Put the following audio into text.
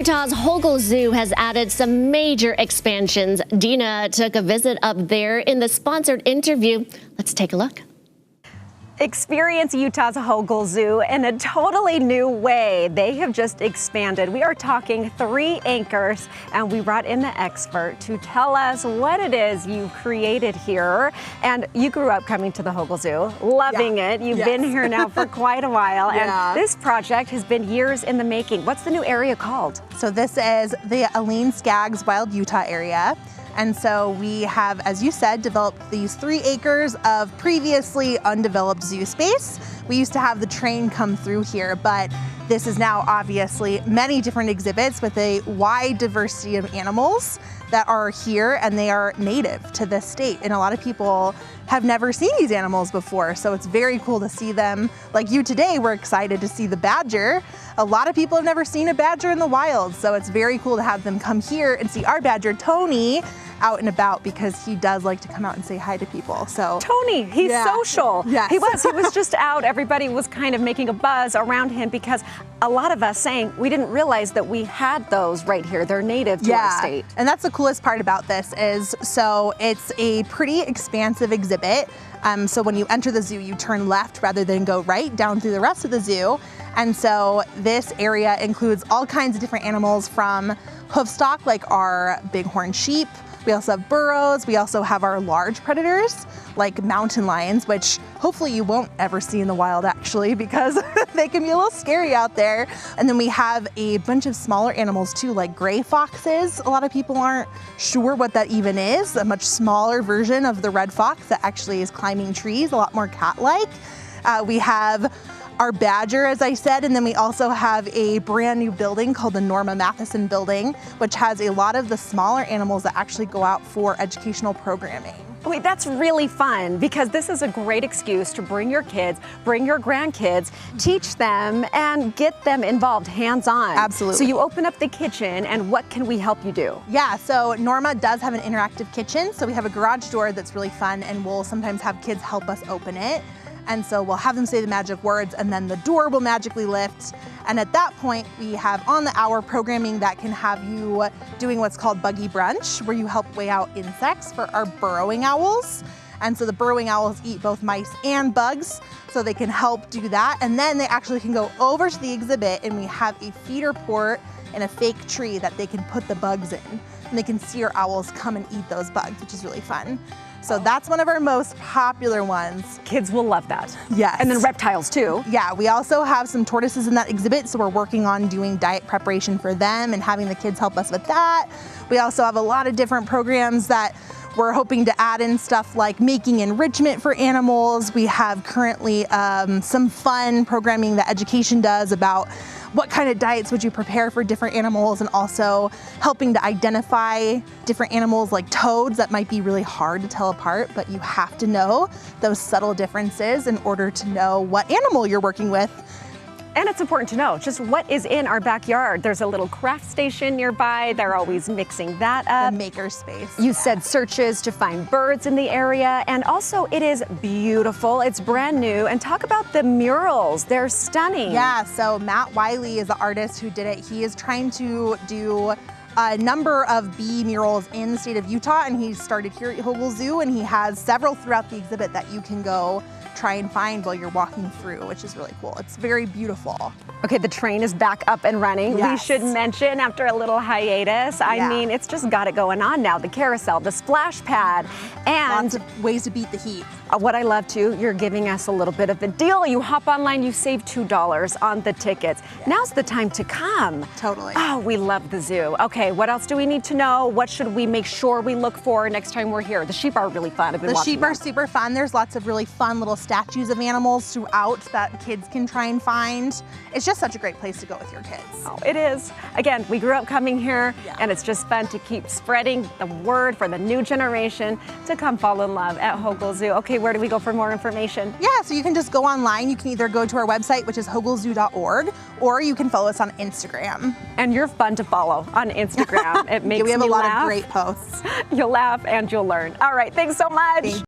Utah's Hogle Zoo has added some major expansions. Dina took a visit up there in the sponsored interview. Let's take a look. Experience Utah's Hogle Zoo in a totally new way. They have just expanded. We are talking 3 acres, and we brought in the expert to tell us what it is you created here. And you grew up coming to the Hogle Zoo, loving it. You've been here now for quite a while, and this project has been years in the making. What's the new area called? So this is the Aline Skaggs Wild Utah area. And so we have, as you said, developed these 3 acres of previously undeveloped zoo space. We used to have the train come through here, but this is now obviously many different exhibits with a wide diversity of animals that are here, and they are native to this state. And a lot of people have never seen these animals before, so it's very cool to see them. Like you today, we're excited to see the badger. A lot of people have never seen a badger in the wild, so it's very cool to have them come here and see our badger, Tony, out and about, because he does like to come out and say hi to people. So Tony, he's social. Yes. He was just out. Everybody was kind of making a buzz around him because a lot of us saying we didn't realize that we had those right here. They're native to our state. And that's the coolest part about this is, so it's a pretty expansive exhibit. So when you enter the zoo, you turn left rather than go right down through the rest of the zoo. And so this area includes all kinds of different animals, from hoofstock, like our bighorn sheep. We also have burros. We also have our large predators, like mountain lions, which hopefully you won't ever see in the wild, actually, because they can be a little scary out there. And then we have a bunch of smaller animals too, like gray foxes. A lot of people aren't sure what that even is. A much smaller version of the red fox that actually is climbing trees, a lot more cat-like. We have our badger, as I said, and then we also have a brand new building called the Norma Matheson Building, which has a lot of the smaller animals that actually go out for educational programming. Wait, that's really fun, because this is a great excuse to bring your kids, bring your grandkids, teach them, and get them involved hands-on. Absolutely. So you open up the kitchen, and what can we help you do? Yeah, so Norma does have an interactive kitchen. So we have a garage door that's really fun, and we'll sometimes have kids help us open it. And so we'll have them say the magic words, and then the door will magically lift. And at that point, we have on the hour programming that can have you doing what's called buggy brunch, where you help weigh out insects for our burrowing owls. And so the burrowing owls eat both mice and bugs, so they can help do that. And then they actually can go over to the exhibit, and we have a feeder port and a fake tree that they can put the bugs in. And they can see our owls come and eat those bugs, which is really fun. So that's one of our most popular ones. Kids will love that. Yes. And then reptiles too. Yeah, we also have some tortoises in that exhibit, so we're working on doing diet preparation for them and having the kids help us with that. We also have a lot of different programs that we're hoping to add in, stuff like making enrichment for animals. We have currently some fun programming that education does about what kind of diets would you prepare for different animals, and also helping to identify different animals like toads that might be really hard to tell apart, but you have to know those subtle differences in order to know what animal you're working with. And it's important to know just what is in our backyard. There's a little craft station nearby. They're always mixing that up. The maker space. You said searches to find birds in the area, and also it is beautiful. It's brand new. And talk about the murals. They're stunning. Yeah, so Matt Wiley is the artist who did it. He is trying to do a number of bee murals in the state of Utah, and he started here at Hogle Zoo, and he has several throughout the exhibit that you can go try and find while you're walking through, which is really cool. It's very beautiful. Okay, the train is back up and running. Yes. We should mention, after a little hiatus, I mean, it's just got it going on now. The carousel, the splash pad, and lots of ways to beat the heat. What I love too, you're giving us a little bit of the deal. You hop online, you save $2 on the tickets. Now's the time to come. Totally. Oh, we love the zoo. Okay, what else do we need to know? What should we make sure we look for next time we're here? The sheep are really fun. I've been watching sheep are super fun. There's lots of really fun little statues of animals throughout that kids can try and find. It's just such a great place to go with your kids. Oh, it is. Again, we grew up coming here, and it's just fun to keep spreading the word for the new generation to come fall in love at Hogle Zoo. Okay, where do we go for more information? Yeah, so you can just go online. You can either go to our website, which is hoglezoo.org, or you can follow us on Instagram. And you're fun to follow on Instagram. It makes me laugh. We have a lot of great posts. You'll laugh and you'll learn. All right, thanks so much.